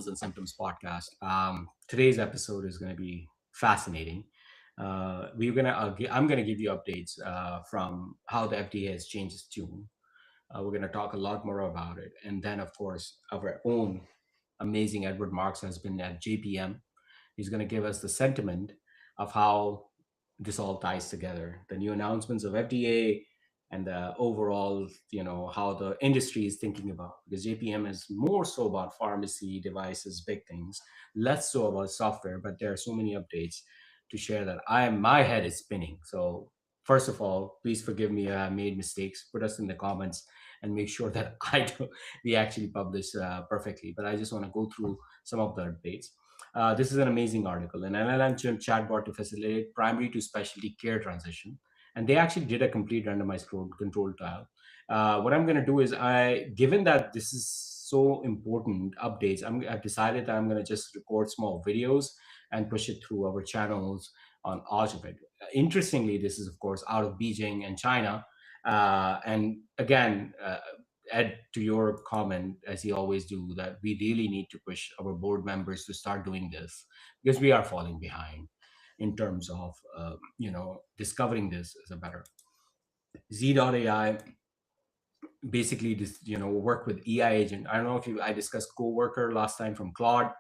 and Symptoms podcast. Today's episode is going to be fascinating. I'm gonna give you updates from how the FDA has changed its tune. We're gonna talk a lot more about it, and then of course our own amazing Edward Marks has been at JPM. He's gonna give us the sentiment of how this all ties together, the new announcements of FDA and the overall, how the industry is thinking about. Because JPM is more so about pharmacy devices, big things, less so about software. But there are so many updates to share that my head is spinning. So first of all, please forgive me. I made mistakes. Put us in the comments and make sure that we actually publish perfectly. But I just want to go through some of the updates. This is an amazing article. An LLM chatbot to facilitate primary to specialty care transition. And they actually did a complete randomized control trial. What I'm going to do is, given that this is so important updates, I've decided that I'm going to just record small videos and push it through our channels on Algebit. Interestingly, this is, of course, out of Beijing and China. And again, add to your comment, as you always do, that we really need to push our board members to start doing this because we are falling behind in terms of discovering this as a better Z.ai. Basically this work with EI agent. I don't know if you I discussed Coworker last time from Claude.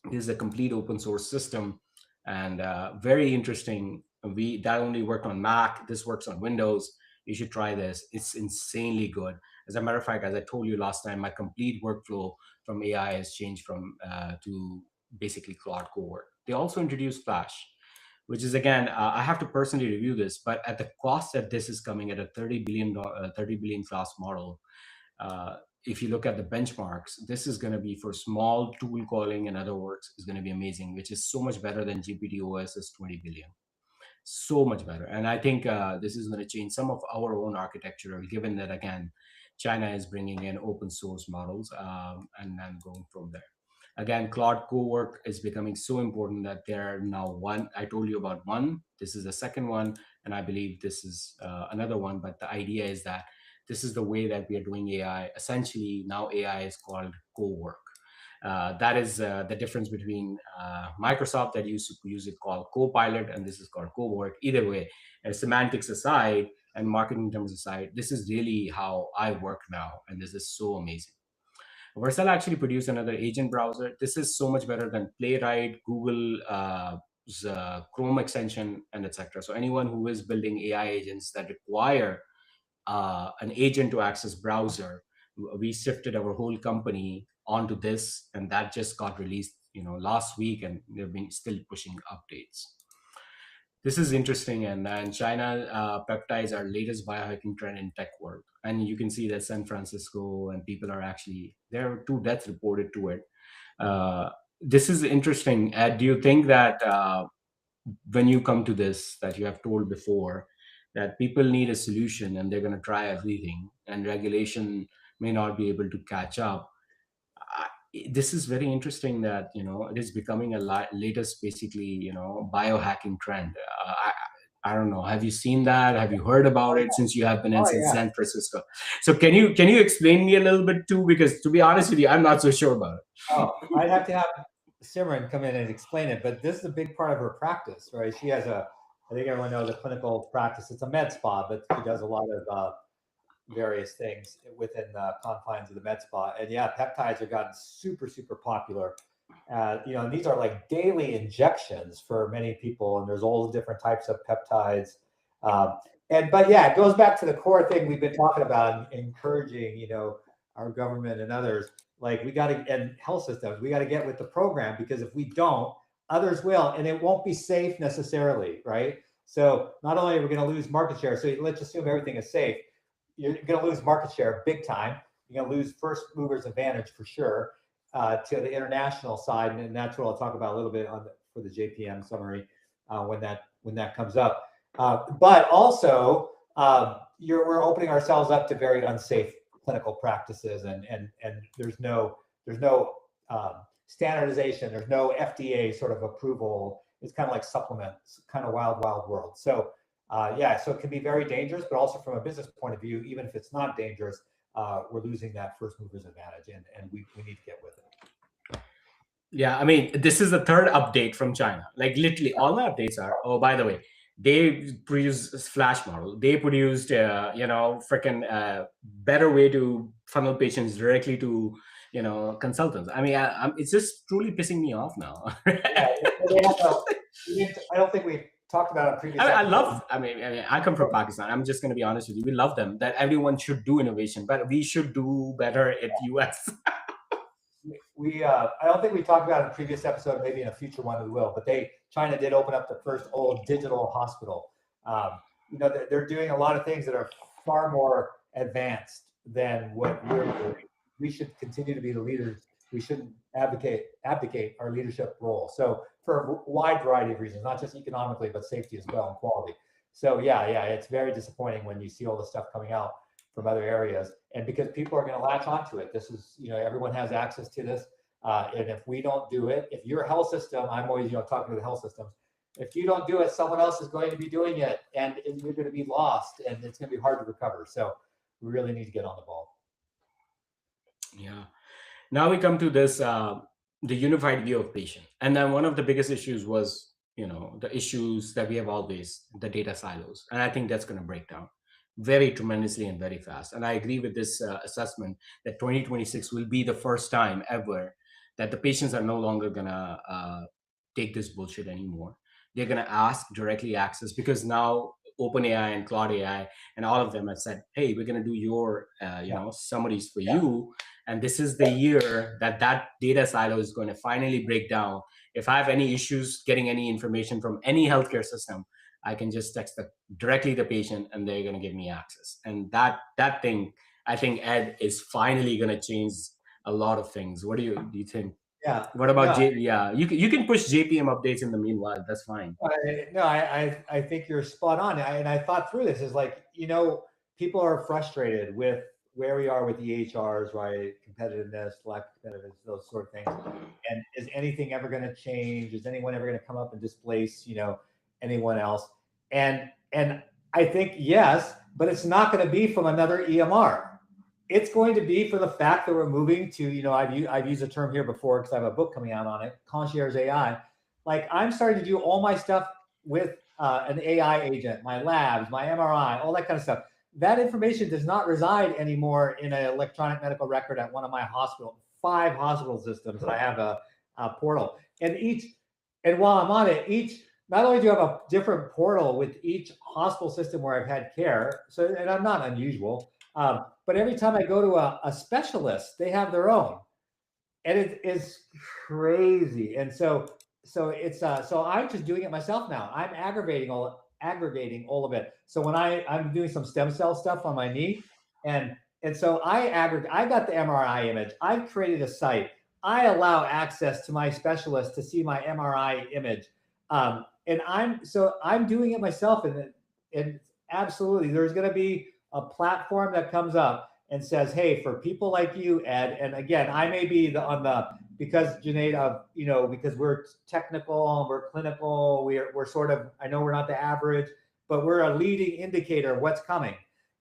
This is a complete open source system and very interesting. We that only worked on Mac. This works on Windows. You should try this. It's insanely good. As a matter of fact, as I told you last time, my complete workflow from AI has changed from to basically Claude Cowork. They also introduced Flash, which is again, I have to personally review this, but at the cost that this is coming at a $30 billion class model, uh, if you look at the benchmarks, this is going to be for small tool calling. In other words, is going to be amazing, which is so much better than GPT OS's 20 billion. So much better. And I think this is going to change some of our own architecture, given that, again, China is bringing in open source models and then going from there. Again, Claude Cowork is becoming so important that there are now one. I told you about one. This is the second one. And I believe this is another one. But the idea is that this is the way that we are doing AI. Essentially, now AI is called Cowork. That is the difference between Microsoft that used to use it called Copilot, and this is called Cowork. Either way, semantics aside and marketing terms aside, this is really how I work now, and this is so amazing. Vercel actually produced another agent browser. This is so much better than Playwright, Google, Chrome extension, and etc. So anyone who is building AI agents that require an agent to access browser, we shifted our whole company onto this, and that just got released last week, and they've been still pushing updates. This is interesting. And China, peptides are latest biohacking trend in tech world, and you can see that San Francisco and people are actually, there are 2 deaths reported to it. uh, this is interesting. Do you think that when you come to this, that you have told before, that people need a solution and they're going to try everything and regulation may not be able to catch up? This is very interesting that it is becoming a latest, basically, biohacking trend. I don't know, have you seen that? Have you heard about it since you have been in Oh yeah. San Francisco? So can you explain me a little bit too, because to be honest with you, I'm not so sure about it. Oh, I'd have to have Simran come in and explain it, but this is a big part of her practice, right? She has a, I think everyone knows a clinical practice. It's a med spa, but she does a lot of various things within the confines of the med spa. And yeah, peptides have gotten super, super popular. And these are like daily injections for many people, and there's all the different types of peptides. Um, but yeah, it goes back to the core thing we've been talking about, encouraging, our government and others, like we got to, and health systems, we got to get with the program, because if we don't, others will, and it won't be safe necessarily, right? So not only are we going to lose market share, so let's assume everything is safe, you're going to lose market share big time. You're going to lose first movers advantage for sure to the international side, and that's what I'll talk about a little bit for the JPM summary when that comes up. But also, we're opening ourselves up to very unsafe clinical practices, and there's no standardization. There's no FDA sort of approval. It's kind of like supplements, kind of wild world. So yeah, so it can be very dangerous, but also from a business point of view, even if it's not dangerous, we're losing that first movers advantage, and we need to get with it. Yeah, I mean, this is the third update from China. Like literally, all my updates are. Oh, by the way, they produce Flash model. They produced, freaking better way to funnel patients directly to, consultants. I mean, it's just truly pissing me off now. Yeah, well, they have a. I don't think we talked about it in I previous mean, I episodes. love. I come from Pakistan. I'm just going to be honest with you. We love them. That everyone should do innovation, but we should do better at US. I don't think we talked about it in a previous episode. Maybe in a future one we will. But China did open up the first old digital hospital. They're doing a lot of things that are far more advanced than what we're doing. We should continue to be the leaders. We shouldn't abdicate our leadership role. So for a wide variety of reasons, not just economically, but safety as well and quality. So yeah, it's very disappointing when you see all the stuff coming out from other areas, and because people are going to latch onto it. This is, everyone has access to this, and if we don't do it, if your health system, I'm always, talking to the health systems, if you don't do it, someone else is going to be doing it, and you're going to be lost, and it's going to be hard to recover. So we really need to get on the ball. Yeah. Now we come to this the unified view of patient, and then one of the biggest issues was the issues that we have always, the data silos, and I think that's going to break down very tremendously and very fast. And I agree with this assessment that 2026 will be the first time ever that the patients are no longer going to take this bullshit anymore. They're going to ask directly access, because now OpenAI and Claude AI and all of them have said, hey, we're going to do your summaries for you, and this is the year that data silo is going to finally break down. If I have any issues getting any information from any healthcare system, I can just text directly the patient, and they're going to give me access. And that thing, I think, Ed, is finally going to change a lot of things. What do you think? Yeah. What about No, Yeah, you can push JPM updates in the meanwhile. That's fine. I think you're spot on. And I thought through this is like, people are frustrated with where we are with the EHRs, right? Competitiveness, lack of competitiveness, those sort of things. And is anything ever going to change? Is anyone ever going to come up and displace, anyone else? And I think yes, but it's not going to be from another EMR. It's going to be for the fact that we're moving to, I've used a term here before because I have a book coming out on it, Concierge AI. Like I'm starting to do all my stuff with an AI agent, my labs, my MRI, all that kind of stuff. That information does not reside anymore in an electronic medical record at one of my 5 hospital systems that I have a portal. And while I'm on it, not only do I have a different portal with each hospital system where I've had care, and I'm not unusual, but every time I go to a specialist, they have their own, and it is crazy. And so I'm just doing it myself now. I'm aggregating all of it. So when I'm doing some stem cell stuff on my knee, and so I got the MRI image. I've created a site. I allow access to my specialist to see my MRI image, and I'm doing it myself. And absolutely, there's going to be a platform that comes up and says, "Hey, for people like you, Ed." And again, I may be because Junaid, because we're technical and we're clinical, we're sort of, I know we're not the average, but we're a leading indicator of what's coming.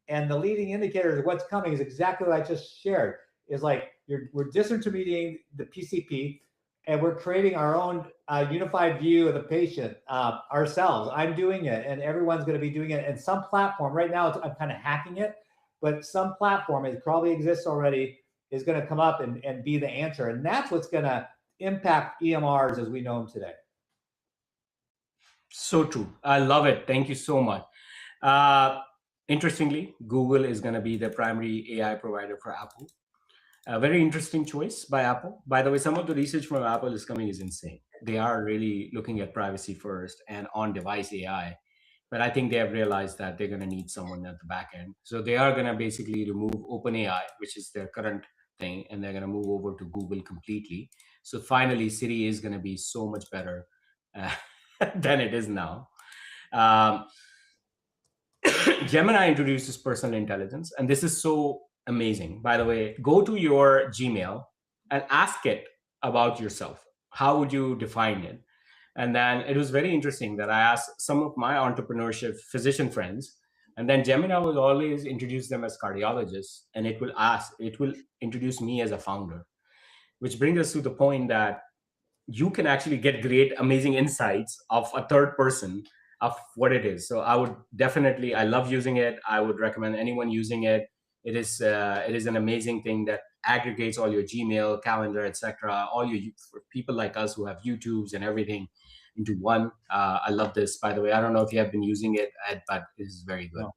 And the leading indicator of what's coming is exactly what I just shared. Is like we're disintermediating the PCP, and we're creating our own unified view of the patient ourselves. I'm doing it, and everyone's going to be doing it. And some platform right now, I'm kind of hacking it, but some platform, it probably exists already, is going to come up and be the answer. And that's what's going to impact EMRs as we know them today. So true. I love it. Thank you so much. Interestingly, Google is going to be the primary AI provider for Apple. A very interesting choice by Apple. By the way, some of the research from Apple is coming is insane. They are really looking at privacy first and on-device AI. But I think they have realized that they're going to need someone at the back end. So they are going to basically remove OpenAI, which is their current thing, and they're going to move over to Google completely. So finally, Siri is going to be so much better than it is now. Gemini introduces personal intelligence, and this is so amazing. By the way, go to your Gmail and ask it about yourself. How would you define it? And then it was very interesting that I asked some of my entrepreneurship physician friends, and then Gemini will always introduce them as cardiologists, and it will introduce me as a founder, which brings us to the point that you can actually get great, amazing insights of a third person of what it is. So I would definitely, I love using it. I would recommend anyone using it. It is an amazing thing that aggregates all your Gmail, calendar, etc. All your for people like us who have YouTubes and everything into one. I love this. By the way, I don't know if you have been using it, Ed, but it is very good. No,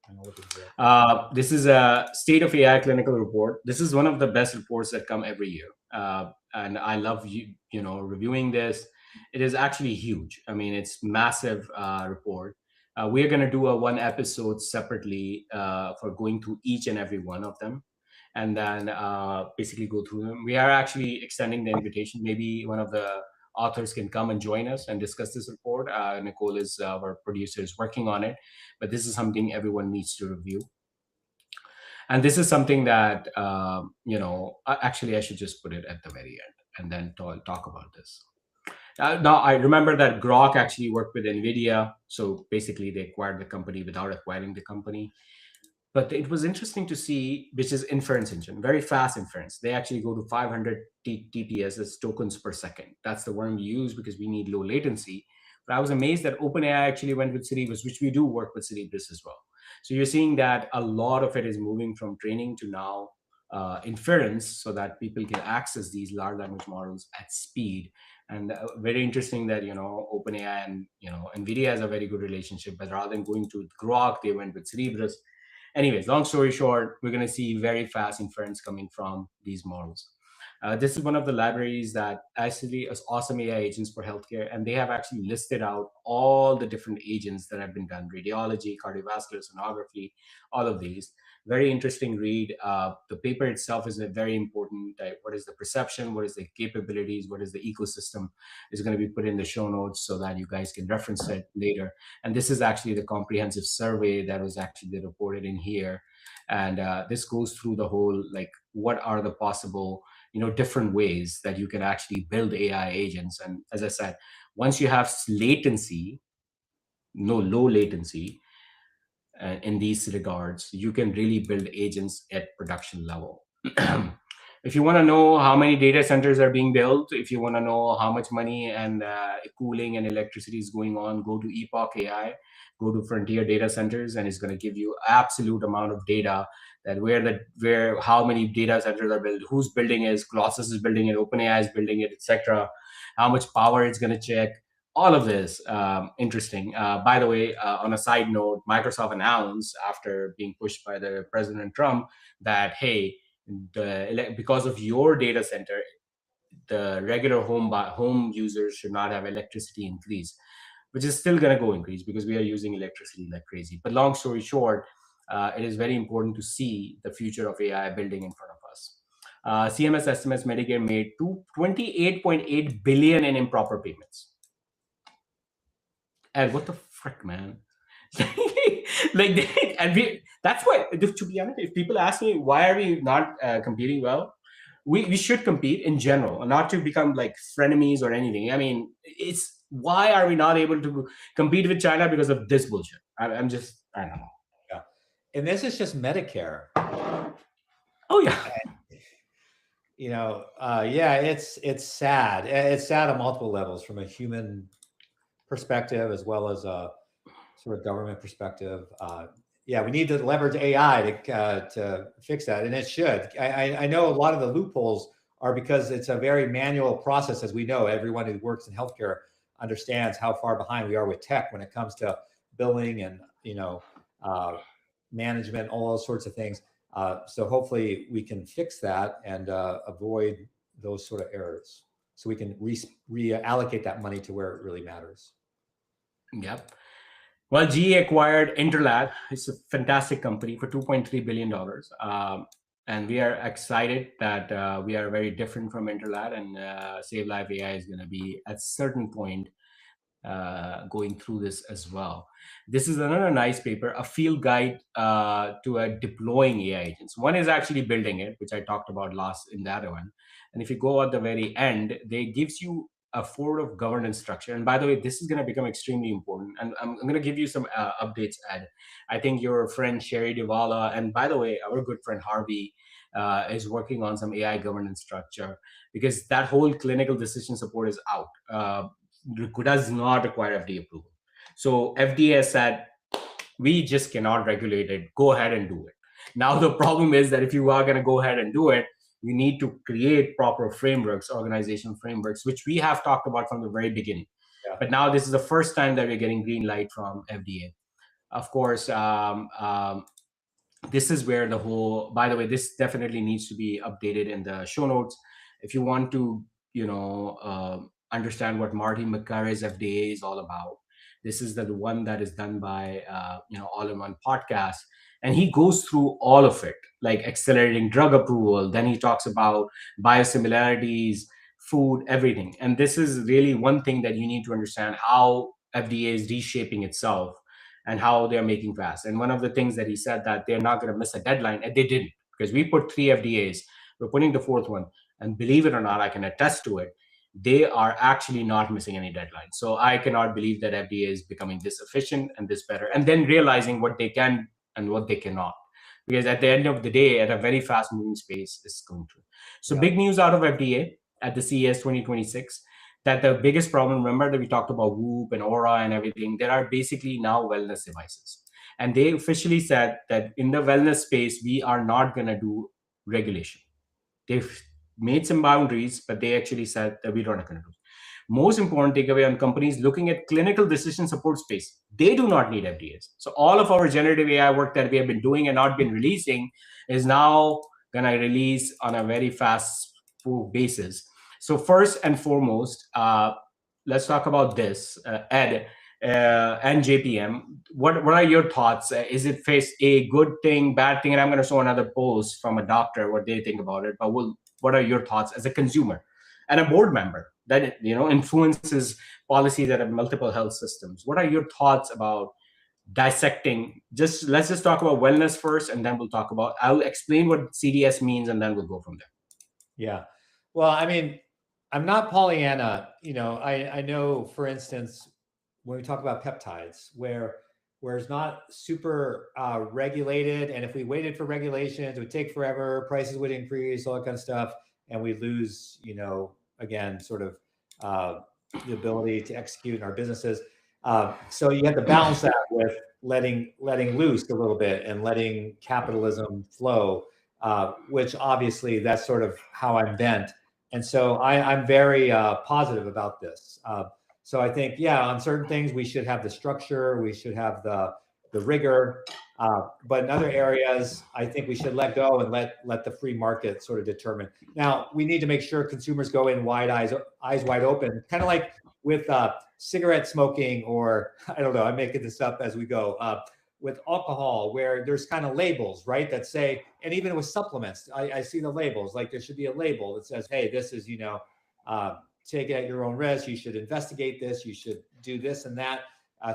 I know what it is. This is a state of AI clinical report. This is one of the best reports that come every year, and I love reviewing this. It is actually huge. I mean, it's massive report. We're going to do a one episode separately for going through each and every one of them, and then basically go through them. We are actually extending the invitation. Maybe one of the authors can come and join us and discuss this report. Nicole is our producer, is working on it, but this is something everyone needs to review. And this is something that actually I should just put it at the very end and then talk about this. Now I remember that Grok actually worked with NVIDIA, so basically they acquired the company without acquiring the company. But it was interesting to see, which is inference engine, very fast inference. They actually go to 500 TPS as tokens per second. That's the word we use because we need low latency. But I was amazed that OpenAI actually went with Cerebras, which we do work with Cerebras as well. So you're seeing that a lot of it is moving from training to now inference, so that people can access these large language models at speed. And very interesting that OpenAI and NVIDIA has a very good relationship, but rather than going to Grok, they went with Cerebras. Anyways, long story short, we're going to see very fast inference coming from these models. This is one of the libraries that actually is awesome AI agents for healthcare, and they have actually listed out all the different agents that have been done: radiology, cardiovascular, sonography, all of these. Very interesting read. The paper itself is a very important. What is the perception? What is the capabilities? What is the ecosystem? Is going to be put in the show notes so that you guys can reference it later. And this is actually the comprehensive survey that was actually reported in here. And this goes through the whole, like, what are the possible different ways that you can actually build AI agents. And as I said, once you have latency, no low latency, in these regards, you can really build agents at production level. If you want to know how many data centers are being built, if you want to know how much money and cooling and electricity is going on, go to Epoch AI, go to Frontier Data Centers, and it's going to give you absolute amount of data, that where how many data centers are built, who's building it, Colossus is building it, OpenAI is building it, etc. How much power it's going to check. All of this interesting. By the way, on a side note, Microsoft announced, after being pushed by the President Trump, that hey, because of your data center, the regular home users should not have electricity increase, which is still going to go increase because we are using electricity like crazy. But long story short, it is very important to see the future of AI building in front of us. CMS estimates Medicare made 28.8 billion in improper payments. And what the frick, man? That's why, to be honest, if people ask me why are we not competing well, we should compete in general, not to become like frenemies or anything. I mean, it's why are we not able to compete with China? Because of this bullshit. I don't know. Yeah. And this is just Medicare. Oh yeah. Yeah, it's sad. It's sad on multiple levels, from a human perspective as well as a sort of government perspective. Yeah, we need to leverage AI to fix that, and it should. I know a lot of the loopholes are because it's a very manual process. As we know, everyone who works in healthcare understands how far behind we are with tech when it comes to billing and management, all those sorts of things. So hopefully we can fix that and avoid those sort of errors, so we can reallocate that money to where it really matters. Yep. Well, GE acquired Interlab. It's a fantastic company for $2.3 billion. And we are excited that we are very different from Interlab, and Save Life AI is going to be at a certain point going through this as well. This is another nice paper, a field guide to deploying AI agents. One is actually building it, which I talked about last in that one. And if you go at the very end, they gives you a forward of governance structure. And by the way, this is going to become extremely important. And I'm going to give you some updates, Ed. I think your friend Sherry Devala, and by the way, our good friend Harvey, is working on some AI governance structure, because that whole clinical decision support is out. Does not require FDA approval. So FDA has said, we just cannot regulate it. Go ahead and do it. Now, the problem is that if you are going to go ahead and do it, you need to create proper frameworks, organizational frameworks, which we have talked about from the very beginning. Yeah. But now this is the first time that we're getting green light from FDA. Of course, this is where the whole, by the way, this definitely needs to be updated in the show notes. If you want to, understand what Marty McCarry's FDA is all about, this is the one that is done by, All in One podcast. And he goes through all of it, like accelerating drug approval. Then he talks about biosimilarities, food, everything. And this is really one thing that you need to understand, how FDA is reshaping itself and how they're making fast. And one of the things that he said, that they're not going to miss a deadline, and they didn't, because we put 3 FDAs. We're putting the fourth one, and believe it or not, I can attest to it. They are actually not missing any deadlines. So I cannot believe that FDA is becoming this efficient and this better, and then realizing what they can and what they cannot. Because at the end of the day, at a very fast moving space, is going to. So Yeah. big news out of FDA at the CES 2026, that the biggest problem, remember that we talked about Whoop and Aura and everything, there are basically now wellness devices. And they officially said that in the wellness space, we are not going to do regulation. They've made some boundaries, but they actually said that we're not going to do. Most important takeaway on companies looking at clinical decision support space, they do not need FDAs. So all of our generative AI work that we have been doing and not been releasing is now going to release on a very fast basis. So first and foremost, let's talk about this, Ed and JPM. What are your thoughts? Is it face a good thing, bad thing? And I'm going to show another post from a doctor what they think about it. But what are your thoughts as a consumer and a board member that influences policies that have multiple health systems? What are your thoughts about dissecting? Let's just talk about wellness first, and then we'll talk about. I'll explain what CDS means, and then we'll go from there. Yeah. Well, I mean, I'm not Pollyanna. I know, for instance, when we talk about peptides, where it's not super regulated, and if we waited for regulations, it would take forever, prices would increase, all that kind of stuff, and we lose, again, sort of the ability to execute in our businesses. So you have to balance that with letting loose a little bit and letting capitalism flow, which obviously that's sort of how I'm bent. And so I'm very positive about this. So I think, on certain things we should have the structure, we should have the rigor, but in other areas, I think we should let go and let the free market sort of determine. Now, we need to make sure consumers go in eyes wide open, kind of like with cigarette smoking, or I don't know, I'm making this up as we go, with alcohol, where there's kind of labels, right, that say, and even with supplements, I see the labels, like there should be a label that says, hey, this is, take it at your own risk. You should investigate this. You should do this and that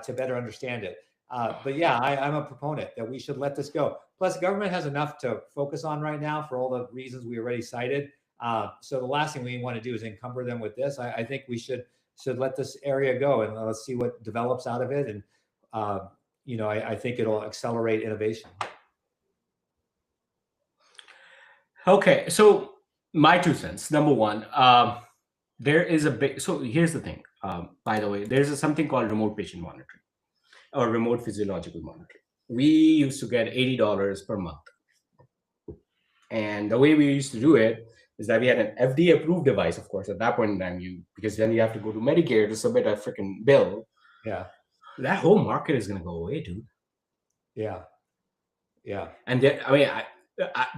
to better understand it. But I'm a proponent that we should let this go. Plus, government has enough to focus on right now for all the reasons we already cited. So the last thing we want to do is encumber them with this. I think we should let this area go, and let's see what develops out of it. And I think it'll accelerate innovation. Okay, so my 2 cents. Number one, there is a big. So here's the thing. By the way, there's something called remote patient monitoring or remote physiological monitoring. We used to get $80 per month, and the way we used to do it is that we had an FDA approved device, of course, at that point in time, because then you have to go to Medicare to submit a freaking bill. Yeah. That whole market is going to go away, dude. Yeah. And then,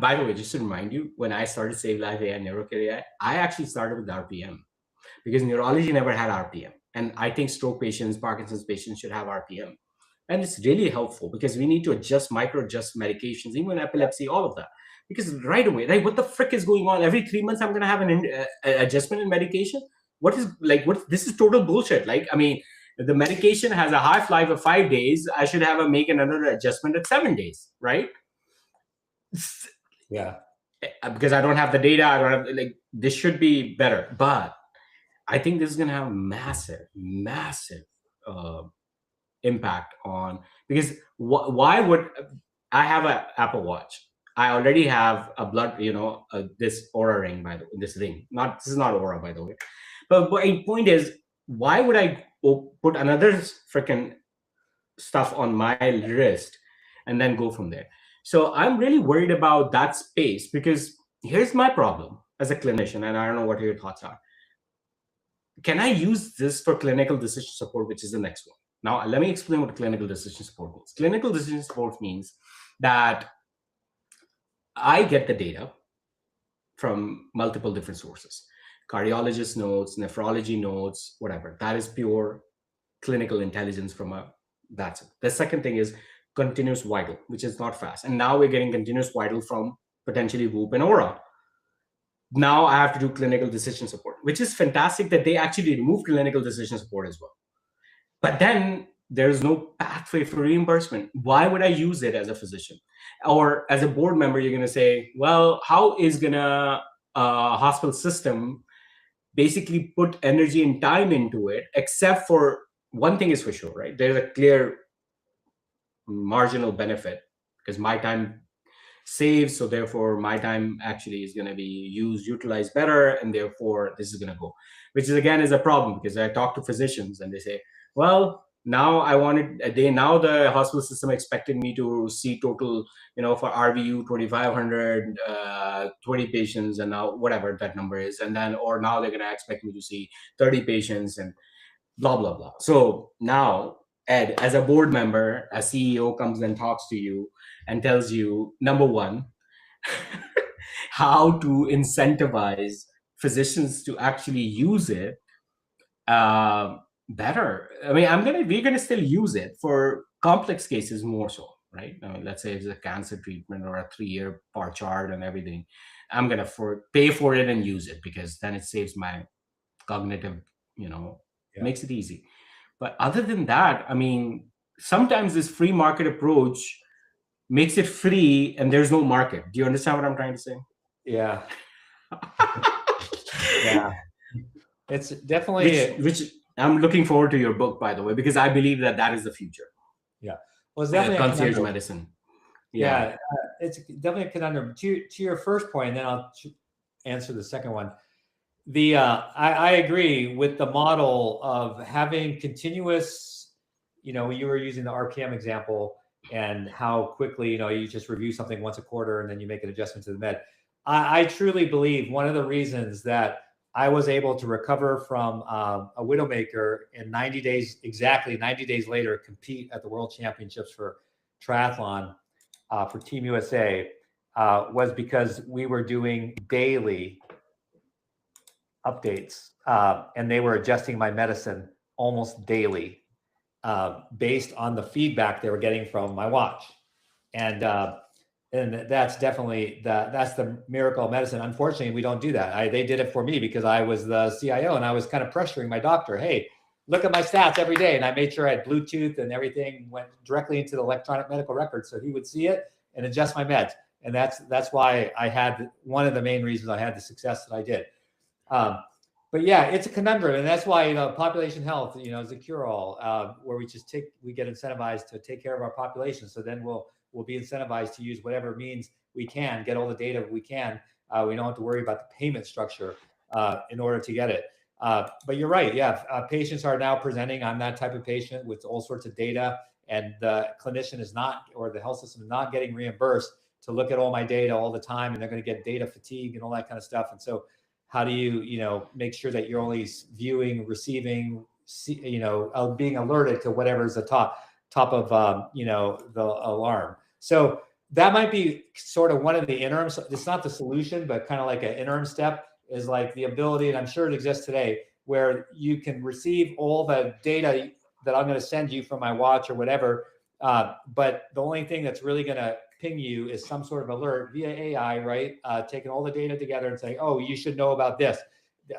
by the way, just to remind you, when I started Save Life AI, NeuroCare AI, I actually started with RPM, because neurology never had RPM. And I think stroke patients, Parkinson's patients should have RPM. And it's really helpful because we need to micro-adjust medications, even epilepsy, all of that. Because right away, like, what the frick is going on? Every 3 months, I'm going to have an adjustment in medication. This is total bullshit. Like, I mean, the medication has a half-life of 5 days. I should make another adjustment at 7 days, right? Yeah. Because I don't have the data. I don't have, this should be better. But I think this is going to have massive impact on, because why would I have an Apple Watch? I already have a blood, this Aura ring, by the way, this ring. Not this is not Aura, by the way. But my point is, why would I put another freaking stuff on my wrist and then go from there? So I'm really worried about that space, because here's my problem as a clinician, and I don't know what your thoughts are. Can I use this for clinical decision support, which is the next one? Now, let me explain what clinical decision support means. Clinical decision support means that I get the data from multiple different sources, cardiologist notes, nephrology notes, whatever. That is pure clinical intelligence from a that's it. The second thing is continuous vital, which is not fast. And now we're getting continuous vital from potentially Whoop and Aura. Now I have to do clinical decision support, which is fantastic that they actually remove clinical decision support as well. But then there's no pathway for reimbursement. Why would I use it as a physician? Or as a board member, you're going to say, well, how is going to hospital system basically put energy and time into it, except for one thing is for sure, right? There's a clear marginal benefit because my time saves, so therefore my time actually is going to be utilized better, and therefore this is going to go, which is again is a problem, because I talk to physicians and they say, well, now I wanted a day, now the hospital system expected me to see total, for RVU 2500 20 patients, and now whatever that number is, and then or now they're going to expect me to see 30 patients and blah blah blah. So now, Ed, as a board member, a CEO comes and talks to you and tells you, number one, how to incentivize physicians to actually use it better. I mean, we're gonna still use it for complex cases more so, right? I mean, let's say it's a cancer treatment or a 3-year bar chart and everything. I'm gonna pay for it and use it, because then it saves my cognitive, makes it easy. But other than that, I mean, sometimes this free market approach makes it free and there's no market. Do you understand what I'm trying to say? Yeah. Yeah. It's definitely which I'm looking forward to your book, by the way, because I believe that is the future. Yeah. Well, it's definitely concierge medicine. Yeah, it's definitely a conundrum. To your first point, and then I'll answer the second one. I agree with the model of having continuous, you were using the RPM example and how quickly, you just review something once a quarter and then you make an adjustment to the med. I truly believe one of the reasons that I was able to recover from a widowmaker in 90 days, exactly 90 days later, compete at the World Championships for triathlon for Team USA was because we were doing daily updates and they were adjusting my medicine almost daily based on the feedback they were getting from my watch. And that's definitely that's the miracle of medicine. Unfortunately, we don't do that. They did it for me because I was the CIO and I was kind of pressuring my doctor. Hey, look at my stats every day. And I made sure I had Bluetooth and everything went directly into the electronic medical record so he would see it and adjust my meds. And that's why I had one of the main reasons I had the success that I did. But yeah, it's a conundrum, and that's why population health, is a cure-all where we get incentivized to take care of our population. So then we'll be incentivized to use whatever means we can, get all the data we can. We don't have to worry about the payment structure in order to get it. But you're right, yeah. Patients are now presenting. I'm that type of patient with all sorts of data, and the clinician is not, or the health system is not getting reimbursed to look at all my data all the time, and they're going to get data fatigue and all that kind of stuff. And so how do you, make sure that you're only viewing, receiving, being alerted to whatever's the top of, the alarm. So that might be sort of one of the interims. It's not the solution, but kind of like an interim step is like the ability, and I'm sure it exists today, where you can receive all the data that I'm going to send you from my watch or whatever. But the only thing that's really going to ping you is some sort of alert via AI, right? Taking all the data together and saying, oh, you should know about this.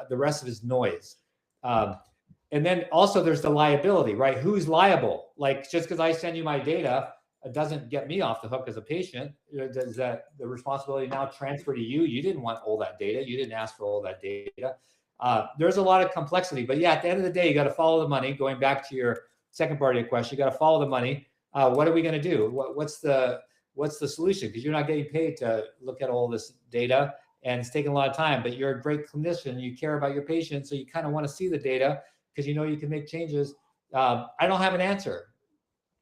The rest of it is noise. And then also there's the liability, right? Who's liable? Like just because I send you my data, it doesn't get me off the hook as a patient. Does that the responsibility now transfer to you? You didn't want all that data. You didn't ask for all that data. There's a lot of complexity, but yeah, at the end of the day, you got to follow the money. Going back to your second part of your question, you got to follow the money. What are we going to do? what's the solution? Because you're not getting paid to look at all this data, and it's taking a lot of time, but you're a great clinician. You care about your patients, so you kind of want to see the data because you know you can make changes. I don't have an answer,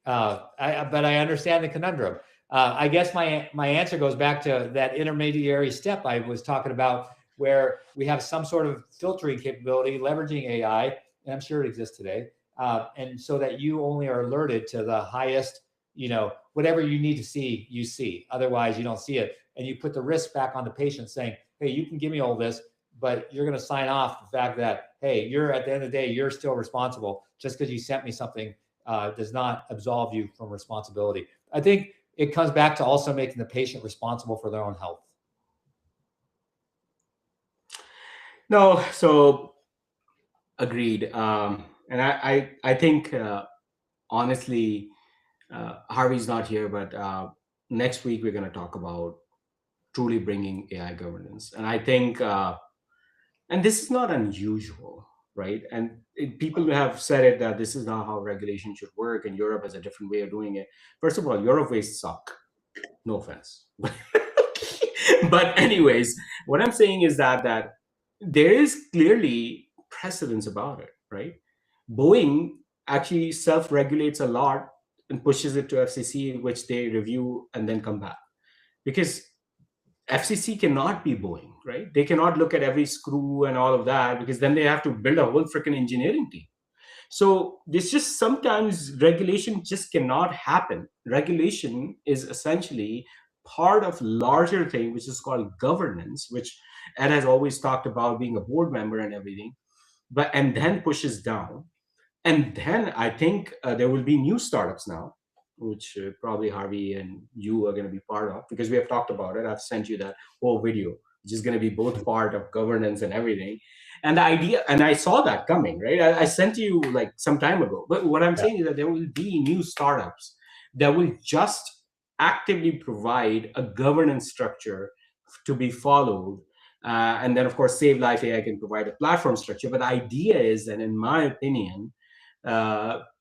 but I understand the conundrum. I guess my answer goes back to that intermediary step I was talking about, where we have some sort of filtering capability, leveraging AI, and I'm sure it exists today, and so that you only are alerted to the highest, whatever you need to see, you see. Otherwise, you don't see it, and you put the risk back on the patient, saying, "Hey, you can give me all this, but you're going to sign off the fact that, hey, you're at the end of the day, you're still responsible. Just because you sent me something does not absolve you from responsibility." I think it comes back to also making the patient responsible for their own health. No, so agreed. And I think honestly, Harvey's not here, but next week we're going to talk about truly bringing AI governance. And I think, and this is not unusual, right? And people have said it that this is not how regulation should work, and Europe has a different way of doing it. First of all, Europe wastes suck. No offense. But anyways, what I'm saying is that there is clearly precedence about it, right? Boeing actually self-regulates a lot and pushes it to FCC, which they review and then come back. Because FCC cannot be Boeing, right? They cannot look at every screw and all of that, because then they have to build a whole freaking engineering team. So this just sometimes regulation just cannot happen. Regulation is essentially part of larger thing, which is called governance, which Ed has always talked about, being a board member and everything, and then pushes down. And then I think there will be new startups now, which probably Harvey and you are going to be part of, because we have talked about it. I've sent you that whole video, which is going to be both part of governance and everything. And the idea, and I saw that coming, right? I sent you like some time ago. But what I'm saying is that there will be new startups that will just actively provide a governance structure to be followed. And then, of course, Save Life AI can provide a platform structure. But the idea is that, in my opinion,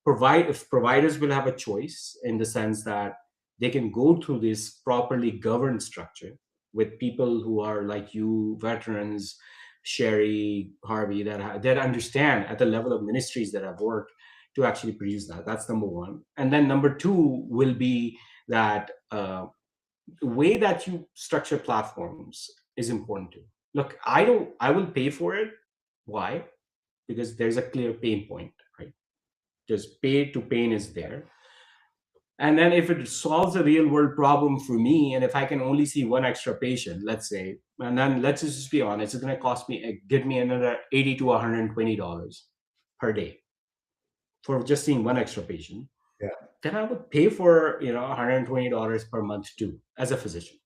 providers will have a choice, in the sense that they can go through this properly governed structure with people who are like you, veterans, Sherry, Harvey, that understand at the level of ministries that have worked to actually produce that. That's number one. And then number two will be that the way that you structure platforms is important too. Look, I will pay for it. Why? Because there's a clear pain point, right? Just pay to pain is there. And then if it solves a real world problem for me, and if I can only see one extra patient, let's say, and then let's just be honest, it's going to cost me, give me another $80 to $120 per day for just seeing one extra patient. Yeah. Then I would pay for, $120 per month too, as a physician.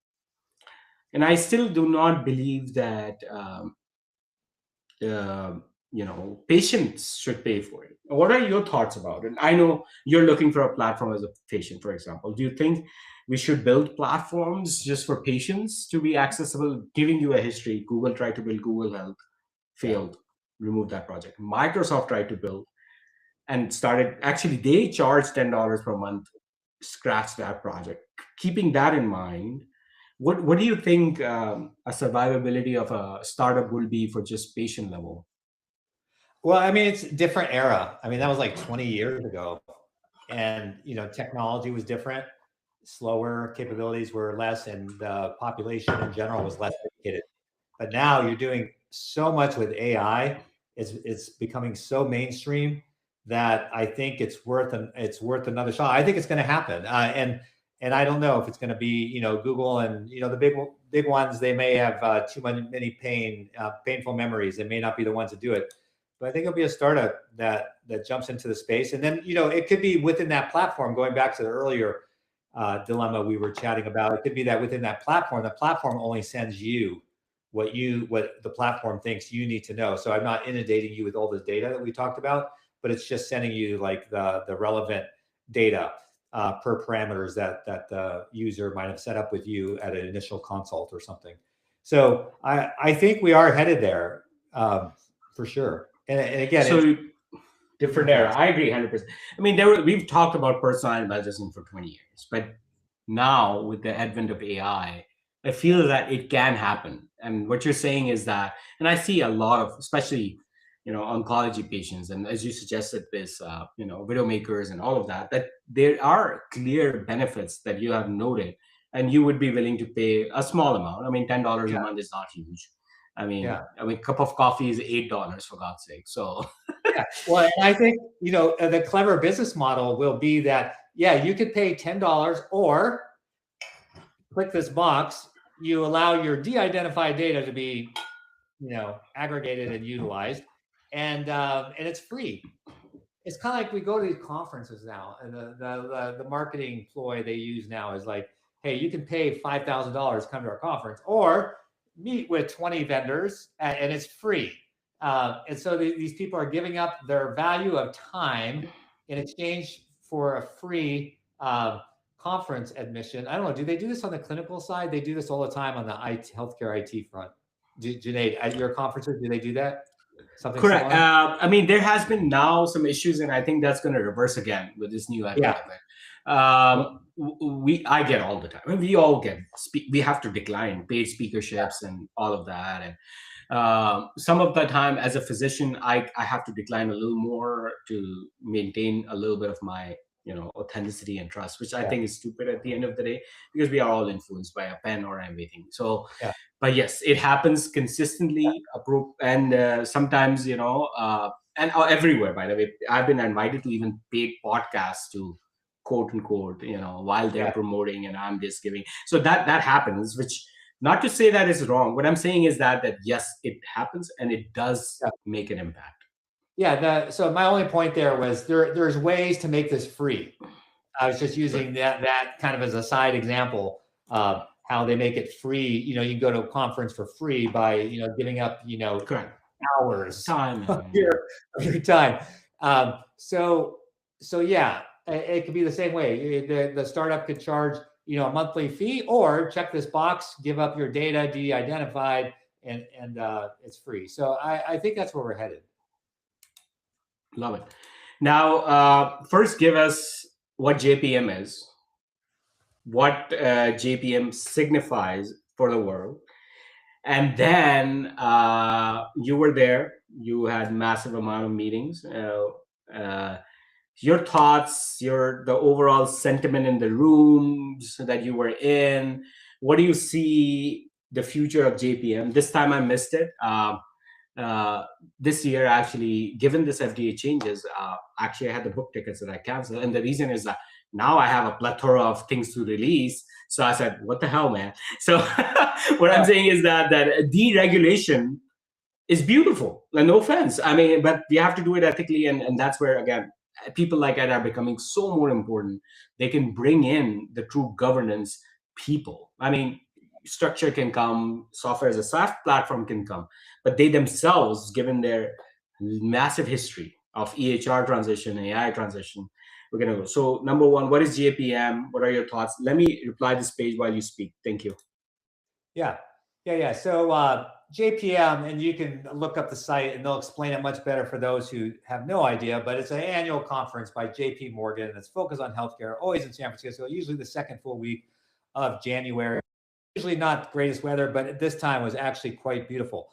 And I still do not believe that patients should pay for it. What are your thoughts about it? I know you're looking for a platform as a patient, for example. Do you think we should build platforms just for patients to be accessible? Giving you a history, Google tried to build Google Health, failed, removed that project. Microsoft tried to build and started, actually they charged $10 per month, scratched that project. Keeping that in mind, what do you think a survivability of a startup will be for just patient level? Well, I mean, it's a different era. I mean, that was like 20 years ago. And, technology was different, slower, capabilities were less, and the population in general was less educated. But now you're doing so much with AI. It's becoming so mainstream that I think it's worth another shot. I think it's going to happen. And I don't know if it's going to be, Google and, the big ones, they may have too many painful memories. They may not be the ones to do it. But I think it'll be a startup that jumps into the space. And then, it could be within that platform, going back to the earlier dilemma we were chatting about. It could be that within that platform, the platform only sends you what the platform thinks you need to know. So I'm not inundating you with all this data that we talked about, but it's just sending you like the relevant data per parameters that the user might have set up with you at an initial consult or something. So I think we are headed there for sure. And again, so different era. I agree 100%. I mean, we've talked about personalized medicine for 20 years, but now with the advent of I feel that it can happen. And what you're saying is that, and I see a lot of, especially, oncology patients, and as you suggested, this, widowmakers and all of that, that there are clear benefits that you have noted, and you would be willing to pay a small amount. I mean, $10 a Yeah, month is not huge. I mean, yeah, cup of coffee is $8 for God's sake. So, yeah. Well, and I think the clever business model will be that you could pay $10 or click this box. You allow your de-identified data to be aggregated and utilized, and it's free. It's kind of like we go to these conferences now, and the marketing ploy they use now is like, hey, you can pay $5,000 to come to our conference, or meet with 20 vendors, and it's free. And so these people are giving up their value of time in exchange for a free conference admission. I don't know. Do they do this on the clinical side? They do this all the time on the healthcare IT front. Junaid, at your conferences, do they do that? Something correct. similar? I mean, there has been now some issues, and I think that's going to reverse again with this new advent Yeah. of it. I get all the time. I mean, we all get. We have to decline paid speakerships and all of that, and some of the time, as a physician, I have to decline a little more to maintain a little bit of my authenticity and trust, which I Yeah. think is stupid at the end of the day, because we are all influenced by a pen or everything. So Yeah. but yes, it happens consistently, and sometimes and everywhere. By the way, I've been invited to even paid podcasts to quote unquote, while they're Yeah. promoting, and I'm just giving. So that happens, which, not to say that is wrong. What I'm saying is that yes, it happens, and it does Yeah. make an impact. Yeah. So my only point there was there's ways to make this free. I was just Right. using that kind of as a side example of how they make it free. You can go to a conference for free by giving up Correct. hours Time. of your time. So yeah, it could be the same way. The startup could charge a monthly fee, or check this box, give up your data, de-identified, and it's free. So I think that's where we're headed. Love it. Now, first, give us what JPM is, what JPM signifies for the world. And then you were there. You had massive amount of meetings. Uh, your thoughts, the overall sentiment in the rooms that you were in. What do you see the future of JPM? This time I missed it. Uh, this year, actually, given this FDA changes, actually I had the book tickets that I canceled, and the reason is that now I have a plethora of things to release. So I said, "What the hell, man?" So what I'm saying is that deregulation is beautiful. And no offense, I mean, but we have to do it ethically, and that's where again people like Ed are becoming so more important. They can bring in the true governance people. I mean, structure can come, software as a SaaS platform can come, but they themselves, given their massive history of EHR transition, AI transition, we're gonna go. So number one, what is JPM? What are your thoughts? Let me reply this page while you speak. Thank you. Yeah. So JPM, and you can look up the site, and they'll explain it much better for those who have no idea. But it's an annual conference by JP Morgan, and it's focused on healthcare, always in San Francisco, usually the second full week of January. Usually not greatest weather, but this time was actually quite beautiful.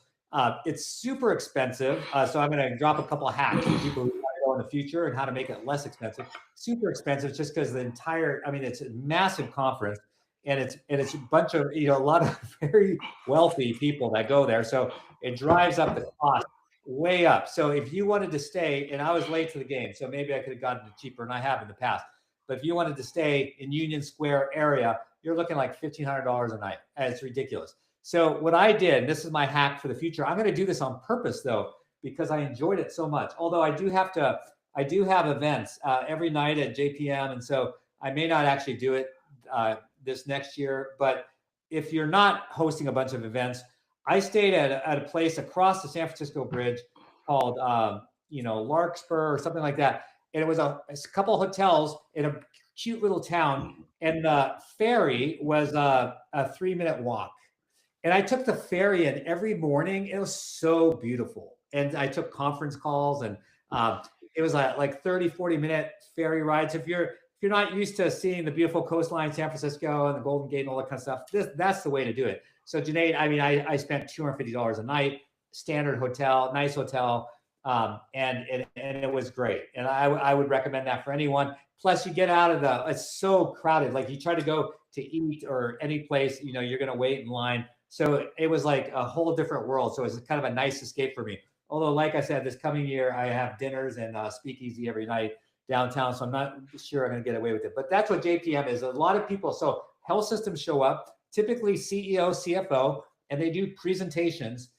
It's super expensive, so I'm going to drop a couple of hacks for people who want to go in the future and how to make it less expensive. Super expensive, just because it's a massive conference, and it's a bunch of a lot of very wealthy people that go there, so it drives up the cost way up. So if you wanted to stay, and I was late to the game, so maybe I could have gotten it cheaper, and I have in the past. But if you wanted to stay in Union Square area, you're looking like $1,500 a night. And it's ridiculous. So what I did, this is my hack for the future. I'm going to do this on purpose though, because I enjoyed it so much. Although I do have events every night at JPM, and so I may not actually do it this next year. But if you're not hosting a bunch of events, I stayed at a place across the San Francisco Bridge called Larkspur or something like that. And it was a couple of hotels in a cute little town, and the ferry was a 3-minute walk. And I took the ferry in every morning. It was so beautiful. And I took conference calls, and it was like 30, 40-minute ferry rides. If you're not used to seeing the beautiful coastline, San Francisco and the Golden Gate and all that kind of stuff, that's the way to do it. So Junaid, I mean, I spent $250 a night, standard hotel, nice hotel, and it was great. And I would recommend that for anyone. Plus, you get out of it's so crowded. Like you try to go to eat or any place, you know, you're going to wait in line. So it was like a whole different world. So it was kind of a nice escape for me. Although, like I said, this coming year, I have dinners and speakeasy every night downtown. So I'm not sure I'm going to get away with it. But that's what JPM is. A lot of people, so health systems show up, typically CEO, CFO, and they do presentations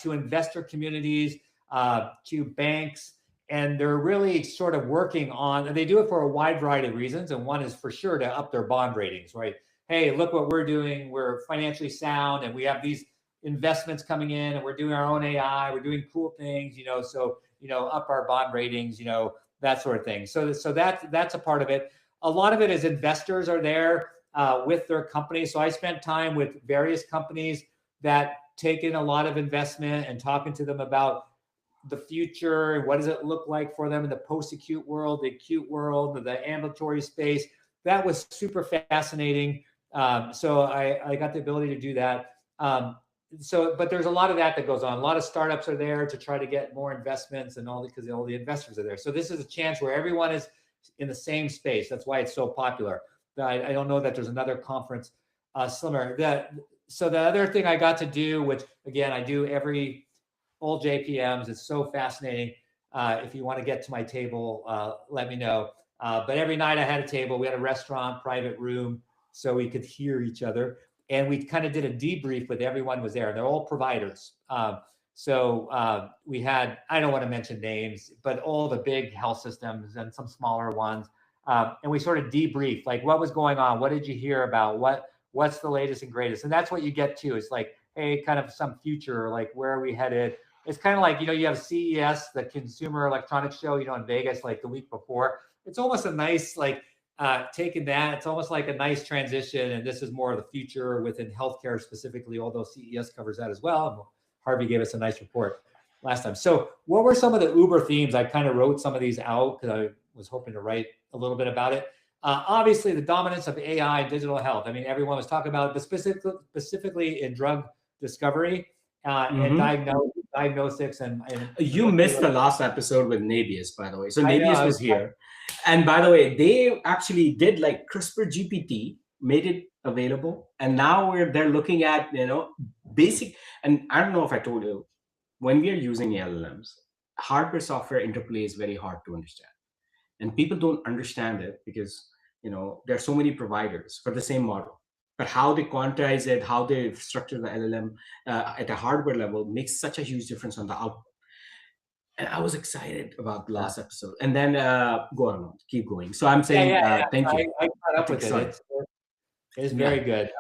to investor communities, to banks, and they're really sort of working on, and they do it for a wide variety of reasons. And one is for sure to up their bond ratings, right? Hey, look what we're doing. We're financially sound and we have these investments coming in and we're doing our own AI. We're doing cool things, you know, so, you know, up our bond ratings, you know, that sort of thing. So that's a part of it. A lot of it is investors are there with their companies. So I spent time with various companies that take in a lot of investment and talking to them about the future and what does it look like for them in the post-acute world, the acute world, the ambulatory space. That was super fascinating. So I got the ability to do that. But there's a lot of that goes on. A lot of startups are there to try to get more investments and all because all the investors are there. So this is a chance where everyone is in the same space. That's why it's so popular. I don't know that there's another conference similar. So the other thing I got to do, which again, I do every all JPMs. It's so fascinating. If you want to get to my table, let me know. But every night I had a table. We had a restaurant, private room, so we could hear each other. And we kind of did a debrief with everyone was there. They're all providers. So we had, I don't want to mention names, but all the big health systems and some smaller ones. And we sort of debrief, like what was going on? What did you hear about? What's the latest and greatest? And that's what you get to. It's like, hey, kind of some future, like where are we headed? It's kind of like, you know, you have CES, the Consumer Electronics Show, you know, in Vegas, like the week before. It's almost a nice, like, taking that, it's almost like a nice transition. And this is more of the future within healthcare specifically, although CES covers that as well. Harvey gave us a nice report last time. So what were some of the Uber themes? I kind of wrote some of these out because I was hoping to write a little bit about it. Obviously, the dominance of AI and digital health. I mean, everyone was talking about it, but specifically in drug discovery and diagnostics. And you missed the last episode with Nabius, by the way. So Nabius was here. And by the way, they actually did like CRISPR GPT, made it available. And now they're looking at, you know, basic, and I don't know if I told you, when we are using LLMs, hardware software interplay is very hard to understand. And people don't understand it because, you know, there are so many providers for the same model. But how they quantize it, how they structure the LLM at a hardware level makes such a huge difference on the output. And I was excited about the last episode. And then go on, keep going. So I'm saying thank you. I caught up with it. It's very good.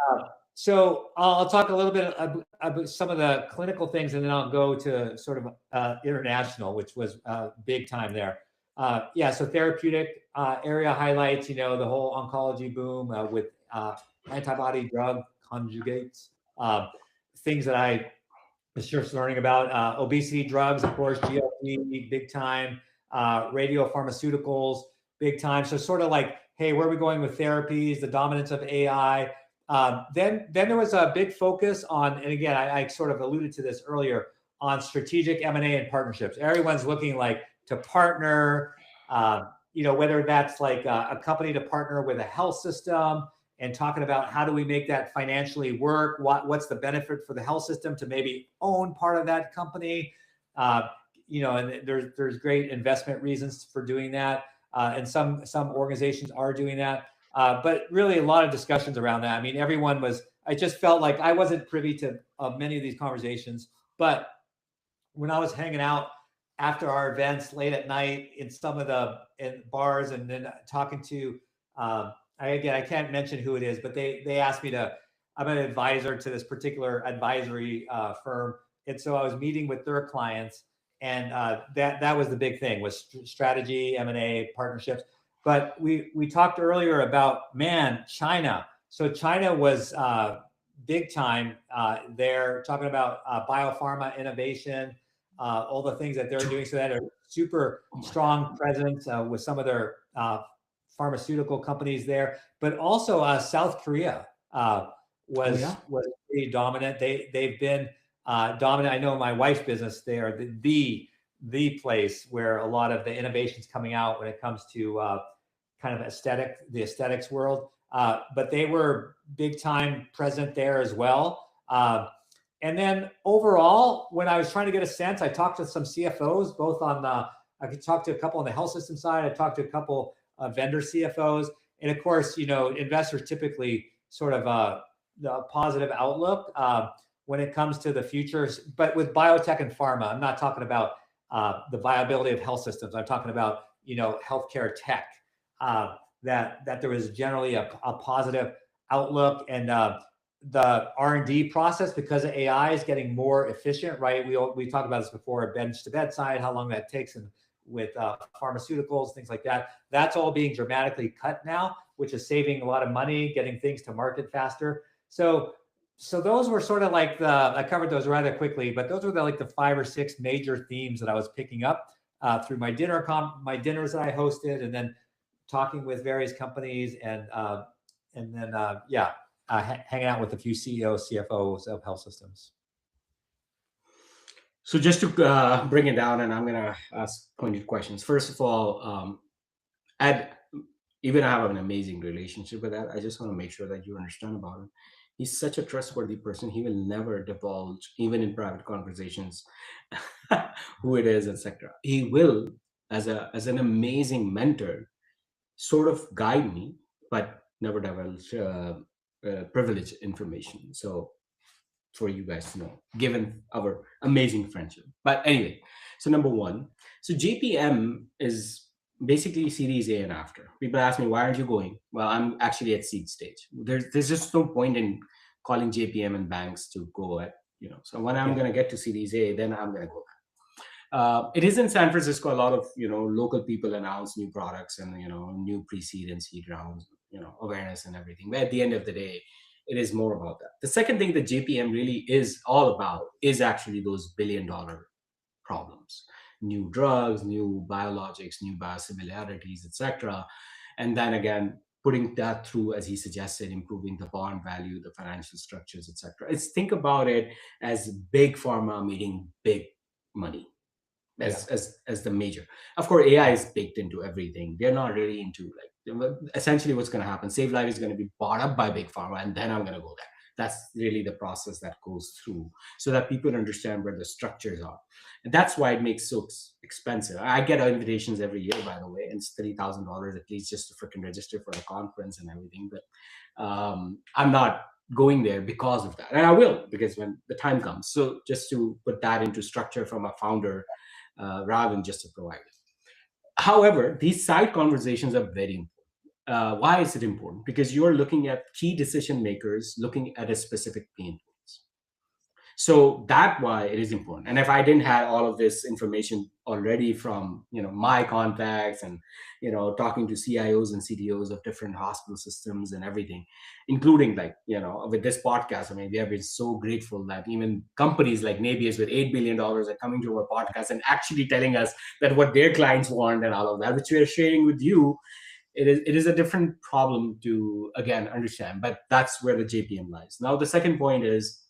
So I'll talk a little bit about some of the clinical things, and then I'll go to sort of international, which was big time there. So therapeutic area highlights, you know, the whole oncology boom with antibody drug conjugates, things that I was just learning about, obesity drugs, of course, GLP, big time, radiopharmaceuticals, big time. So sort of like, hey, where are we going with therapies, the dominance of AI? Then there was a big focus on, and again, I sort of alluded to this earlier, on strategic M&A and partnerships. Everyone's looking like to partner, you know, whether that's like a company to partner with a health system and talking about how do we make that financially work? What's the benefit for the health system to maybe own part of that company? You know, and there's great investment reasons for doing that. And some organizations are doing that. But really a lot of discussions around that. I mean, I just felt like I wasn't privy to many of these conversations, but when I was hanging out after our events late at night in some of the bars and then talking to, I can't mention who it is, but they asked me I'm an advisor to this particular advisory firm. And so I was meeting with their clients, and that was the big thing, was strategy, M&A, partnerships. But we talked earlier about, China. So China was big time there, talking about biopharma innovation, all the things that they're doing. So that a super strong presence with some of their pharmaceutical companies there, but also South Korea Yeah. was pretty dominant. They've been dominant. I know my wife's business, they are the place where a lot of the innovations coming out when it comes to kind of the aesthetics world. But they were big time present there as well. And then overall, when I was trying to get a sense, I talked to some CFOs, both on I could talk to a couple on the health system side. I talked to a couple vendor CFOs, and of course, investors typically sort of the positive outlook when it comes to the futures. But with biotech and pharma, I'm not talking about the viability of health systems. I'm talking about healthcare tech. That there was generally a positive outlook, and the R&D process, because of AI, is getting more efficient, right? We talked about this before, bench to bedside, how long that takes, and with pharmaceuticals, things like that. That's all being dramatically cut now, which is saving a lot of money, getting things to market faster. So those were sort of like I covered those rather quickly, but those were like the 5 or 6 major themes that I was picking up through my dinners that I hosted, and then talking with various companies, and then hanging out with a few CEOs, CFOs of health systems. So just to bring it down, and I'm going to ask pointed questions. First of all, Ed, even I have an amazing relationship with Ed. I just want to make sure that you understand about him. He's such a trustworthy person. He will never divulge, even in private conversations, who it is, etc. He will, as an amazing mentor, sort of guide me, but never divulge privileged information. So for you guys to know, given our amazing friendship. But anyway, so number one, so JPM is basically Series A and after. People ask me, why aren't you going? Well, I'm actually at seed stage. There's just no point in calling JPM and banks to go at, So when I'm going to get to Series A, then I'm going to go back. It is in San Francisco. A lot of local people announce new products and new pre-seed and seed rounds, awareness and everything. But at the end of the day, it is more about that. The second thing that JPM really is all about is actually those billion-dollar problems: new drugs, new biologics, new biosimilarities, etc. And then again, putting that through, as he suggested, improving the bond value, the financial structures, etc. Think about it as big pharma meeting big money. As the major. Of course, AI is baked into everything. They're not really into essentially what's going to happen. Save Life is going to be bought up by big pharma, and then I'm going to go there. That's really the process that goes through, so that people understand where the structures are. And that's why it makes so expensive. I get invitations every year, by the way, and it's $30,000 at least just to freaking register for the conference and everything. But I'm not going there because of that, and I will, because when the time comes. So just to put that into structure from a founder, rather than just a provider. However, these side conversations are very important. Why is it important? Because you're looking at key decision makers looking at a specific pain points. So that's why it is important. And if I didn't have all of this information already from my contacts and talking to CIOs and CTOs of different hospital systems and everything, including with this podcast, I mean, we have been so grateful that even companies like Nabius with $8 billion are coming to our podcast and actually telling us that what their clients want and all of that, which we are sharing with you. It is a different problem to, again, understand, but that's where the JPM lies. Now, the second point is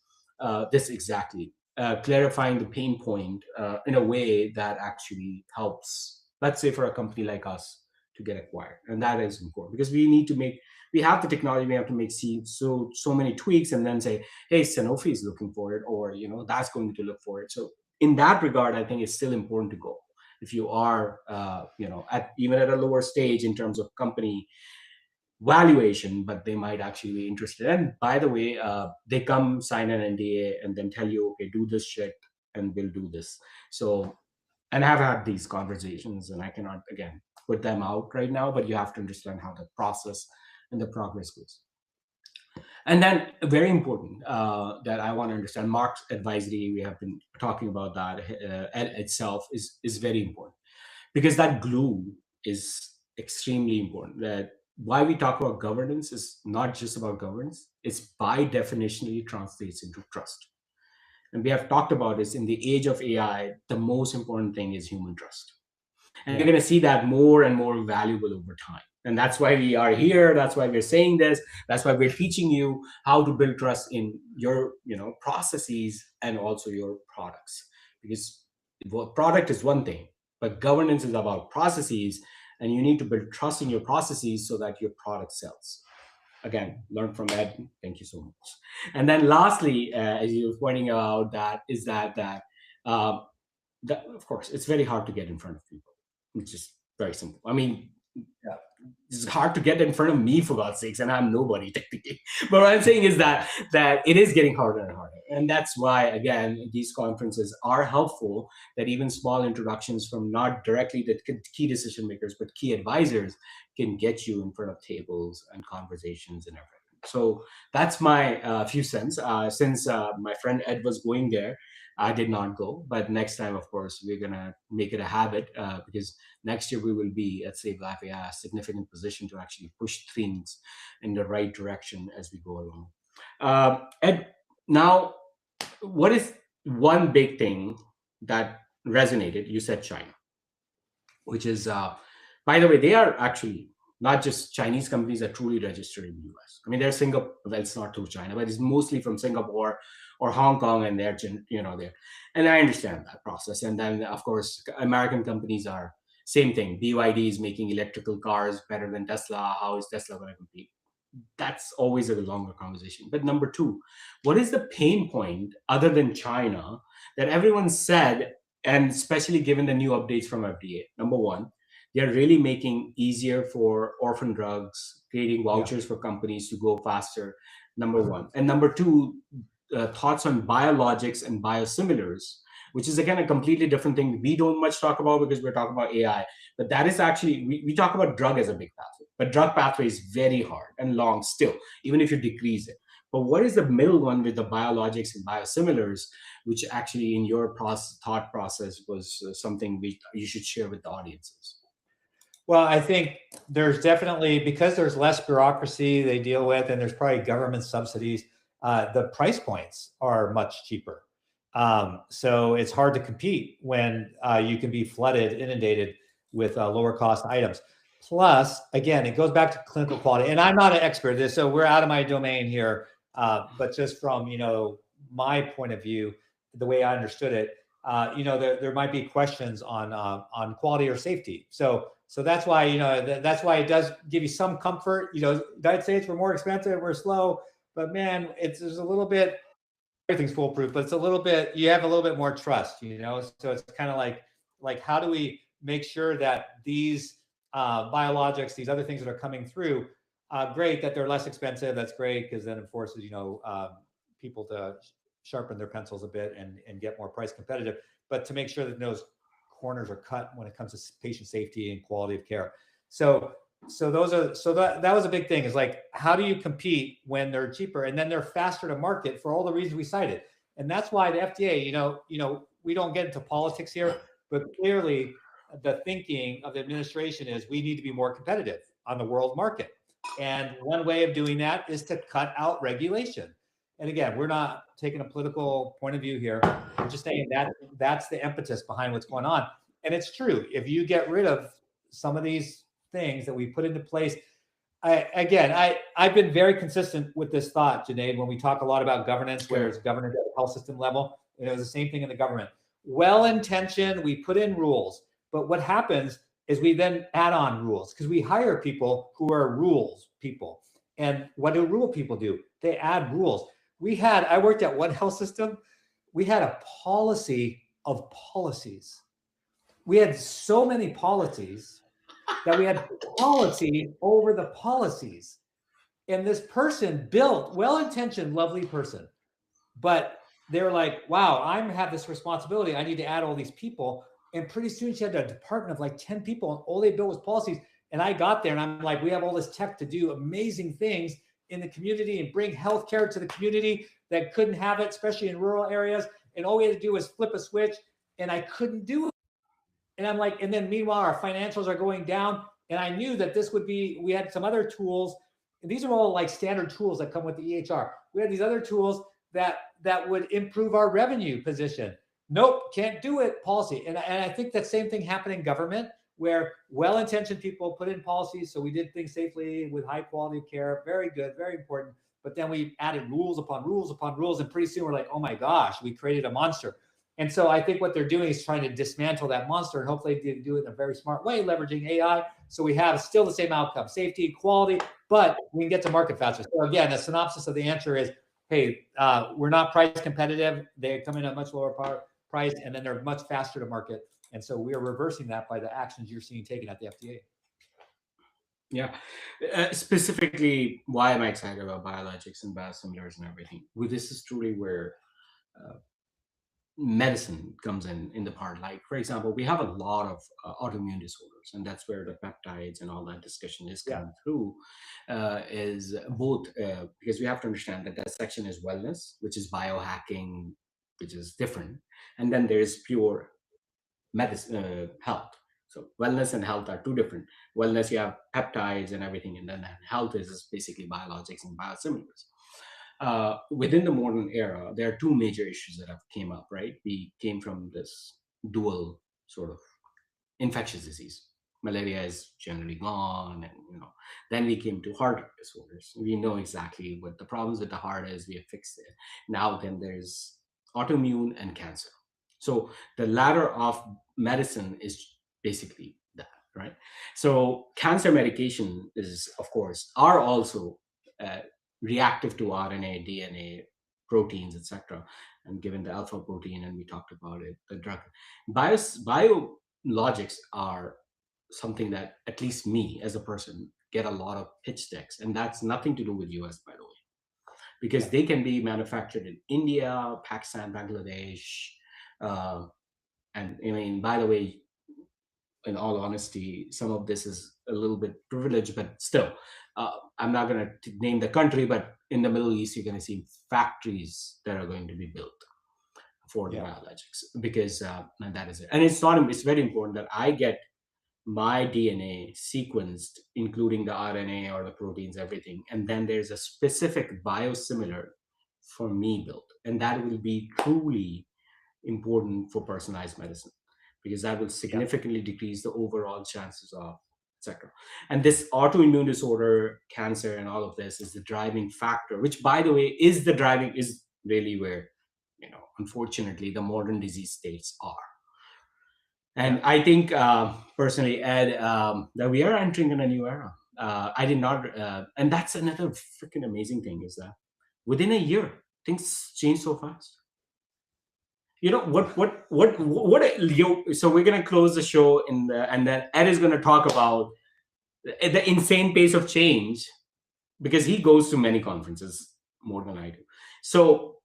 this exactly, clarifying the pain point in a way that actually helps, let's say, for a company like us to get acquired. And that is important because we have the technology, we have to make so many tweaks and then say, hey, Sanofi is looking for it, or that's going to look for it. So in that regard, I think it's still important to go if you are even at a lower stage in terms of company valuation, but they might actually be interested. And by the way, they come sign an NDA and then tell you, okay, do this shit and we'll do this. So, and I've had these conversations and I cannot, again, put them out right now, but you have to understand how the process and the progress goes. And then very important that I want to understand, Mark's advisory, we have been talking about that itself is very important, because that glue is extremely important. That why we talk about governance is not just about governance, it's by definitionally translates into trust. And we have talked about this in the age of AI, the most important thing is human trust. And you're going to see that more and more valuable over time. And that's why we are here. That's why we're saying this. That's why we're teaching you how to build trust in your, processes and also your products. Because product is one thing, but governance is about processes, and you need to build trust in your processes so that your product sells. Again, learn from Ed. Thank you so much. And then lastly, as you were pointing out, that is uh, that of course it's very hard to get in front of people, which is very simple. I mean, Yeah. it's hard to get in front of me, for God's sakes, and I'm nobody technically. But what I'm saying is that it is getting harder and harder, and that's why again these conferences are helpful. That even small introductions from not directly the key decision makers but key advisors can get you in front of tables and conversations and everything. So that's my few cents. Since my friend Ed was going there, I did not go, but next time, of course, we're gonna make it a habit, because next year we will be at Save Life AI a significant position to actually push things in the right direction as we go along. Ed, now, what is one big thing that resonated? You said China, which is, by the way, they are actually not just Chinese companies that truly registered in the US. I mean, they're Singapore, well, it's not to China, but it's mostly from Singapore or Hong Kong, and they're, there. And I understand that process. And then, of course, American companies are same thing. BYD is making electrical cars better than Tesla. How is Tesla going to compete? That's always a longer conversation. But number two, what is the pain point other than China that everyone said, and especially given the new updates from FDA? Number one, they're really making easier for orphan drugs, creating Yeah. vouchers for companies to go faster. Number one, and number two, thoughts on biologics and biosimilars, which is again a completely different thing we don't much talk about because we're talking about AI. But that is actually, we talk about drug as a big pathway, but drug pathway is very hard and long still, even if you decrease it. But what is the middle one with the biologics and biosimilars, which actually in your thought process was something you should share with the audiences? Well, I think there's definitely, because there's less bureaucracy they deal with, and there's probably government subsidies, the price points are much cheaper. So it's hard to compete when you can be flooded, inundated with lower cost items. Plus, again, it goes back to clinical quality. And I'm not an expert at this, so we're out of my domain here. But just from my point of view, the way I understood it, there might be questions on quality or safety. So that's why, that's why it does give you some comfort. United States, we're more expensive, we're slow, but man, there's a little bit, everything's foolproof, but it's a little bit, you have a little bit more trust, So it's kind of like, how do we make sure that these biologics, these other things that are coming through, great, that they're less expensive. That's great, because then it forces, people to sharpen their pencils a bit and get more price competitive, but to make sure that those corners are cut when it comes to patient safety and quality of care. So that was a big thing, is like, how do you compete when they're cheaper and then they're faster to market for all the reasons we cited? And that's why the FDA, we don't get into politics here, but clearly the thinking of the administration is we need to be more competitive on the world market. And one way of doing that is to cut out regulation. And again, we're not taking a political point of view here. We're just saying that that's the impetus behind what's going on. And it's true. If you get rid of some of these things that we put into place, I've been very consistent with this thought, Junaid, when we talk a lot about governance, where it's governance at the health system level. It was the same thing in the government. Well-intentioned, we put in rules, but what happens is we then add on rules, because we hire people who are rules people. And what do rule people do? They add rules. I worked at one health system. We had a policy of policies. We had so many policies that we had policy over the policies. And this person built, well-intentioned, lovely person, but they're like, wow, I have this responsibility. I need to add all these people. And pretty soon she had a department of like 10 people, and all they built was policies. And I got there and I'm like, we have all this tech to do amazing things in the community and bring healthcare to the community that couldn't have it, especially in rural areas. And all we had to do was flip a switch, and I couldn't do it. And I'm like, and then meanwhile, our financials are going down. And I knew that we had some other tools. And these are all like standard tools that come with the EHR. We had these other tools that would improve our revenue position. Nope, can't do it, policy. And I think that same thing happened in government, where well-intentioned people put in policies. So we did things safely with high quality of care. Very good, very important. But then we added rules upon rules upon rules. And pretty soon we're like, oh my gosh, we created a monster. And so I think what they're doing is trying to dismantle that monster, and hopefully they do it in a very smart way, leveraging AI. So we have still the same outcome, safety, quality, but we can get to market faster. So again, the synopsis of the answer is, hey, we're not price competitive. They come in at a much lower price, and then they're much faster to market. And so we are reversing that by the actions you're seeing taken at the FDA. Yeah. Specifically, why am I excited about biologics and biosimilars and everything? Well, this is truly where uh, medicine comes in the part. Like, for example, we have a lot of autoimmune disorders, and that's where the peptides and all that discussion is Yeah. coming through. Is both because we have to understand that that section is wellness, which is biohacking, which is different, and then there's pure medicine, health. So wellness and health are two different. Wellness, you have peptides and everything, and then health is basically biologics and biosimilars. Within the modern era, there are two major issues that have came up. Right, we came from this dual sort of infectious disease. Malaria is generally gone, and then we came to heart disorders. We know exactly what the problems with the heart is. We have fixed it. Now then, there's autoimmune and cancer. So the ladder of medicine is basically that, right? So cancer medication is, of course, are also uh, reactive to RNA, DNA, proteins, etc. And given the alpha protein, and we talked about it, the drug biologics are something that at least me as a person get a lot of pitch decks, and that's nothing to do with US, by the way, because Yeah. they can be manufactured in India, Pakistan, Bangladesh, uh, and I mean, by the way, in all honesty, some of this is a little bit privileged, but still, I'm not going to name the country, but in the Middle East, you're going to see factories that are going to be built for the Yeah. biologics, because and that is it. And it's not, it's very important that I get my DNA sequenced, including the RNA or the proteins, everything. And then there's a specific biosimilar for me built. And that will be truly important for personalized medicine, because that will Yeah. significantly decrease the overall chances of etc. And this autoimmune disorder, cancer, and all of this is the driving factor, which, by the way, is really where, unfortunately, the modern disease states are. Yeah. And I think, personally, Ed, that we are entering in a new era. I did not, and that's another freaking amazing thing, is that within a year, things change so fast. So we're gonna close the show and then Ed is gonna talk about the insane pace of change, because he goes to many conferences more than I do. So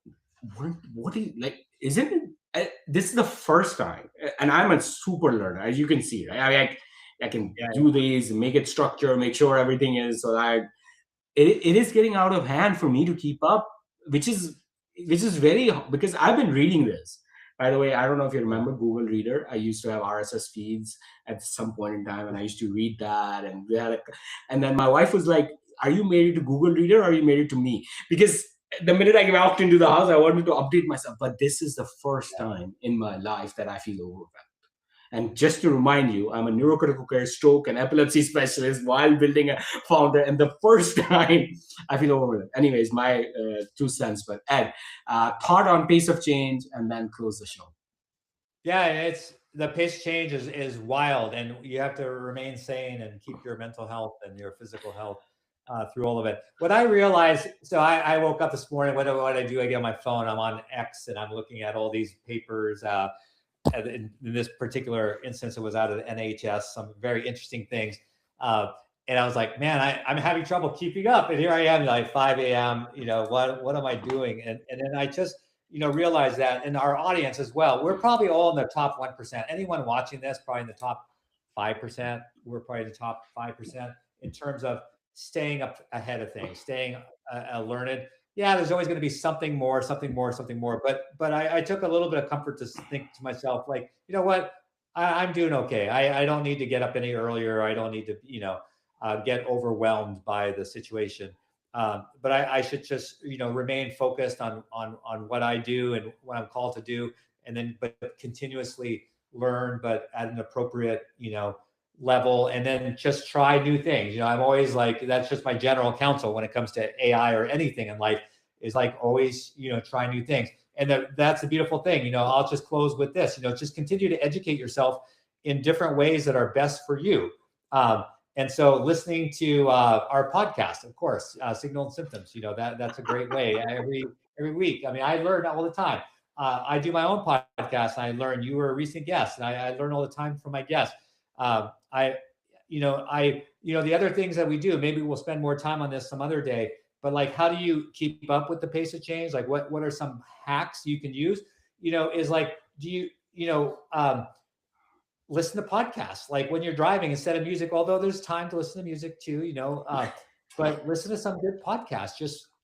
what do you like? Isn't it? This is the first time, and I'm a super learner, as you can see, right? I can Yeah. do these, make it structure, make sure everything is so that it is getting out of hand for me to keep up, which is very, because I've been reading this. By the way, I don't know if you Yeah. remember Google Reader. I used to have RSS feeds at some point in time, and I used to read that. And and then my wife was like, "Are you married to Google Reader, or are you married to me?" Because the minute I walked into the house, I wanted to update myself. But this is the first time in my life that I feel overwhelmed. And just to remind you, I'm a neurocritical care, stroke, and epilepsy specialist while building a founder. And the first time I feel overwhelmed. Anyways, my 2 cents. But Ed, thought on pace of change, and then close the show. Yeah, it's the pace of change is wild, and you have to remain sane and keep your mental health and your physical health through all of it. What I realized, so I woke up this morning. What I do, I get on my phone. I'm on X, and I'm looking at all these papers. In this particular instance, it was out of the NHS. Some very interesting things. And I was like, man, I'm having trouble keeping up. And here I am, like 5 a.m. What am I doing? And then I just realize that in our audience as well, we're probably all in the top 1%. Anyone watching this, probably in the top 5%. We're probably the top 5% in terms of staying up ahead of things, staying learned. Yeah, there's always going to be something more, something more, something more. But I took a little bit of comfort to think to myself, like, you know what, I'm doing okay. I don't need to get up any earlier. I don't need to, get overwhelmed by the situation. But I should just remain focused on what I do and what I'm called to do, and then but continuously learn, but at an appropriate level, and then just try new things. I'm always like, that's just my general counsel when it comes to AI or anything in life, is like always, try new things. And that's the beautiful thing. I'll just close with this, just continue to educate yourself in different ways that are best for you. And so listening to our podcast, of course, Signal and Symptoms, that's a great way every week. I mean, I learn all the time. I do my own podcast. And I learn. You were a recent guest, and I learn all the time from my guests. The other things that we do, maybe we'll spend more time on this some other day, but like, how do you keep up with the pace of change? Like what are some hacks you can use? Is like, do you, listen to podcasts, like when you're driving instead of music, although there's time to listen to music too, but listen to some good podcasts,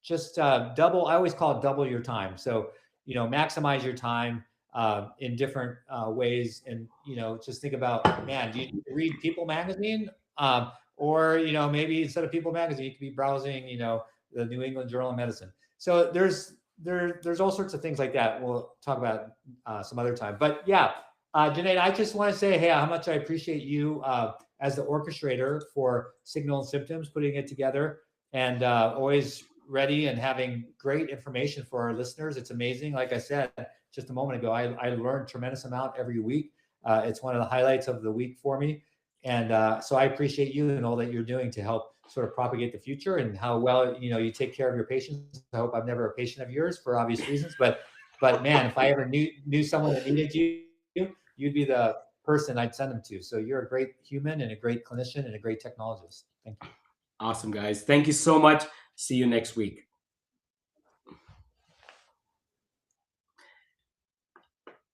just double, I always call it double your time. So, maximize your time in different ways. And, just think about, man, do you read People Magazine? Or, maybe instead of People Magazine, you could be browsing, the New England Journal of Medicine. So there's all sorts of things like that. We'll talk about some other time. But yeah, Junaid, I just want to say, hey, how much I appreciate you as the orchestrator for Signal and Symptoms, putting it together, and always ready and having great information for our listeners. It's amazing. Like I said just a moment ago, I learned a tremendous amount every week. It's one of the highlights of the week for me. And so I appreciate you and all that you're doing to help sort of propagate the future, and how well, you take care of your patients. I hope I'm never a patient of yours for obvious reasons, but man, if I ever knew someone that needed you, you'd be the person I'd send them to. So you're a great human and a great clinician and a great technologist. Thank you. Awesome, guys. Thank you so much. See you next week.